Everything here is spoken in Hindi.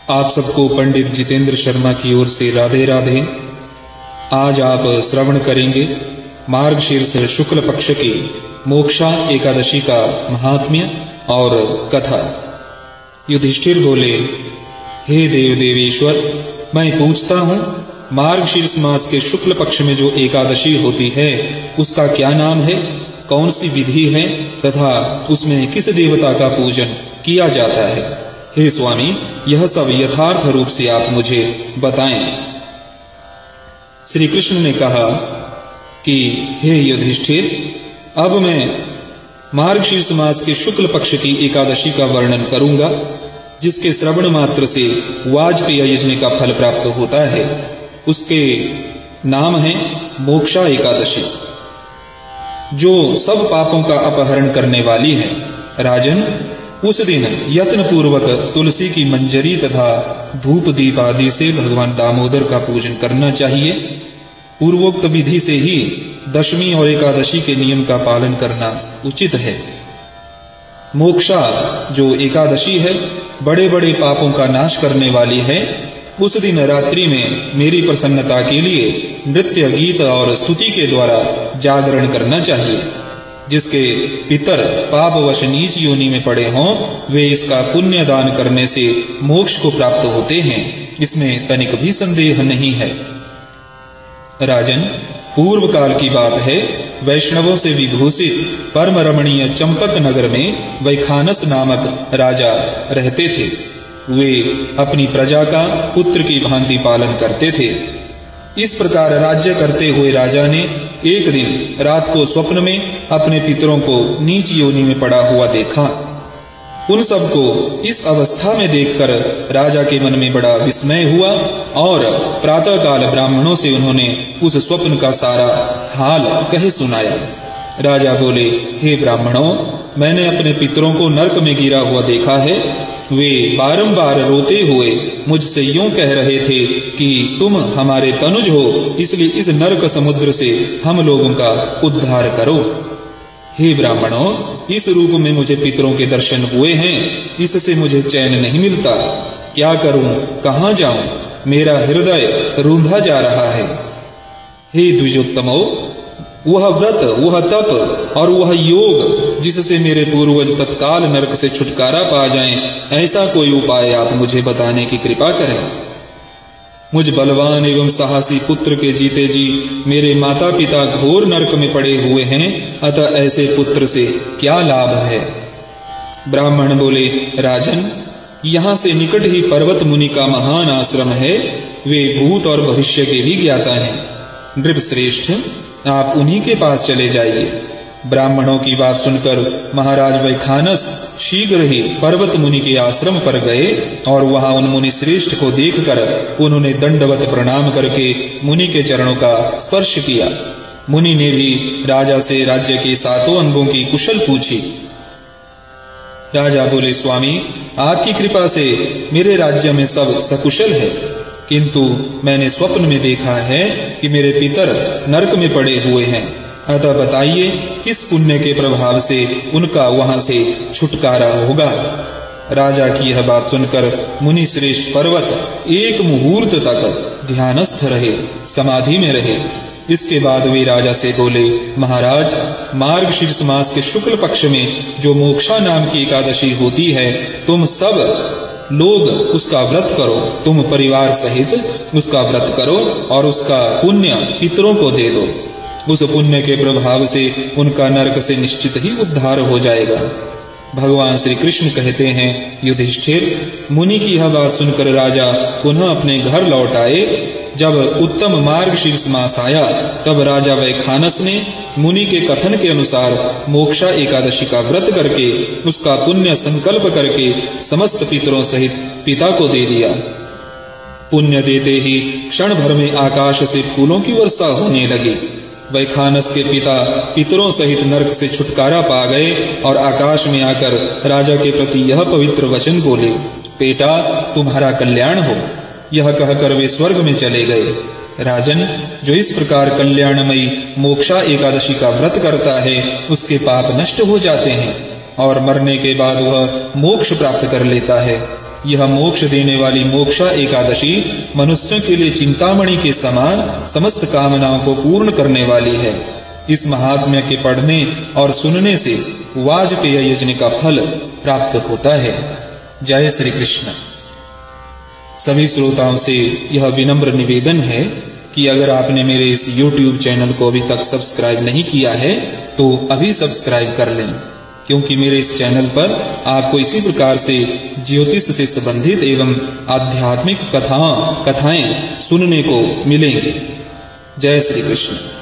आप सबको पंडित जितेंद्र शर्मा की ओर से राधे राधे। आज आप श्रवण करेंगे मार्गशीर्ष शुक्ल पक्ष की मोक्षा एकादशी का महात्म्य और कथा। युधिष्ठिर बोले, हे देव देवेश्वर, मैं पूछता हूँ, मार्गशीर्ष मास के शुक्ल पक्ष में जो एकादशी होती है उसका क्या नाम है, कौन सी विधि है तथा उसमें किस देवता का पूजन किया जाता है? हे स्वामी, यह सब यथार्थ रूप से आप मुझे बताएं। श्री कृष्ण ने कहा कि हे युधिष्ठिर, अब मैं मार्गशीर्ष मास के शुक्ल पक्ष की एकादशी का वर्णन करूंगा, जिसके श्रवण मात्र से वाजपेय यज्ञ का फल प्राप्त होता है। उसके नाम है मोक्षा एकादशी, जो सब पापों का अपहरण करने वाली है। राजन, उस दिन यत्न पूर्वक तुलसी की मंजरी तथा धूप दीप आदि से भगवान दामोदर का पूजन करना चाहिए। पूर्वोक्त विधि से ही दशमी और एकादशी के नियम का पालन करना उचित है। मोक्षा जो एकादशी है, बड़े बड़े पापों का नाश करने वाली है। उस दिन रात्रि में मेरी प्रसन्नता के लिए नृत्य, गीत और स्तुति के द्वारा जागरण करना चाहिए। जिसके पितर पापवश नीच योनि में पड़े हों, वे इसका पुण्य दान करने से मोक्ष को प्राप्त होते हैं, इसमें तनिक भी संदेह नहीं है। राजन, पूर्व काल की बात है, वैष्णवों से विभूषित परम रमणीय चंपक नगर में वैखानस नामक राजा रहते थे। वे अपनी प्रजा का पुत्र की भांति पालन करते थे। इस प्रकार राज्य करते हुए राजा ने एक दिन रात को स्वप्न में अपने पितरों को नीच योनि में पड़ा हुआ देखा। उन सबको इस अवस्था में देखकर राजा के मन में बड़ा विस्मय हुआ और प्रातःकाल ब्राह्मणों से उन्होंने उस स्वप्न का सारा हाल कह सुनाया। राजा बोले, हे ब्राह्मणों, मैंने अपने पितरों को नरक में गिरा हुआ देखा है। वे बारंबार रोते हुए मुझसे यूं कह रहे थे कि तुम हमारे तनुज हो, इसलिए इस नरक समुद्र से हम लोगों का उद्धार करो। हे ब्राह्मणों, इस रूप में मुझे पितरों के दर्शन हुए हैं, इससे मुझे चैन नहीं मिलता। क्या करूं, कहां जाऊं? मेरा हृदय रूंधा जा रहा है। हे द्विजोत्तमो, वह व्रत, वह तप और वह योग जिससे मेरे पूर्वज तत्काल नरक से छुटकारा पा जाएं, ऐसा कोई उपाय आप मुझे बताने की कृपा करें। मुझ बलवान एवं साहसी पुत्र के जीते जी मेरे माता पिता घोर नरक में पड़े हुए हैं, अतः ऐसे पुत्र से क्या लाभ है? ब्राह्मण बोले, राजन, यहाँ से निकट ही पर्वत मुनि का महान आश्रम है। वे भूत और भविष्य के भी ज्ञाता हैं। नृप श्रेष्ठ, आप उन्हीं के पास चले जाइए। ब्राह्मणों की बात सुनकर महाराज वैखानस शीघ्र ही पर्वत मुनि के आश्रम पर गए और वहां उन मुनि श्रेष्ठ को देखकर उन्होंने दंडवत प्रणाम करके मुनि के चरणों का स्पर्श किया। मुनि ने भी राजा से राज्य के 7 अंगों की कुशल पूछी। राजा बोले, स्वामी, आपकी कृपा से मेरे राज्य में सब सकुशल है, किंतु मैंने स्वप्न में देखा है कि मेरे पितर नरक में पड़े हुए हैं। अतः बताइए, किस पुण्य के प्रभाव से उनका वहां से छुटकारा होगा? राजा की यह बात सुनकर मुनि श्रेष्ठ पर्वत एक मुहूर्त तक ध्यानस्थ रहे, समाधि में रहे। इसके बाद वे राजा से बोले, महाराज, मार्गशीर्ष मास के शुक्ल पक्ष में जो मोक्षा नाम की एकादशी होती है, तुम सब लोग उसका व्रत करो। तुम परिवार सहित उसका व्रत करो और उसका पुण्य पितरों को दे दो। उस पुण्य के प्रभाव से उनका नरक से निश्चित ही उद्धार हो जाएगा। भगवान श्री कृष्ण कहते हैं, युधिष्ठिर, मुनि की यह बात सुनकर राजा पुनः अपने घर लौट आए। जब उत्तम मार्गशीर्ष मास आया, तब राजा वैखानस ने मुनि के कथन के अनुसार मोक्षा एकादशी का व्रत करके उसका पुण्य संकल्प करके समस्त पितरों सहित पिता को दे दिया। पुण्य देते ही क्षण भर में आकाश से फूलों की वर्षा होने लगी। वैखानस के पिता पितरों सहित नरक से छुटकारा पा गए और आकाश में आकर राजा के प्रति यह पवित्र वचन बोले, बेटा, तुम्हारा कल्याण हो। यह कहकर वे स्वर्ग में चले गए। राजन, जो इस प्रकार कल्याणमयी मोक्षा एकादशी का व्रत करता है, उसके पाप नष्ट हो जाते हैं और मरने के बाद वह मोक्ष प्राप्त कर लेता है। यह मोक्ष देने वाली मोक्षा एकादशी मनुष्यों के लिए चिंतामणि के समान समस्त कामनाओं को पूर्ण करने वाली है। इस महात्म्य के पढ़ने और सुनने से वाजपेय यज्ञ का फल प्राप्त होता है। जय श्री कृष्ण। सभी श्रोताओं से यह विनम्र निवेदन है कि अगर आपने मेरे इस YouTube चैनल को अभी तक सब्सक्राइब नहीं किया है तो अभी सब्सक्राइब कर लें, क्योंकि मेरे इस चैनल पर आपको इसी प्रकार से ज्योतिष से संबंधित एवं आध्यात्मिक कथाएं सुनने को मिलेंगी। जय श्री कृष्ण।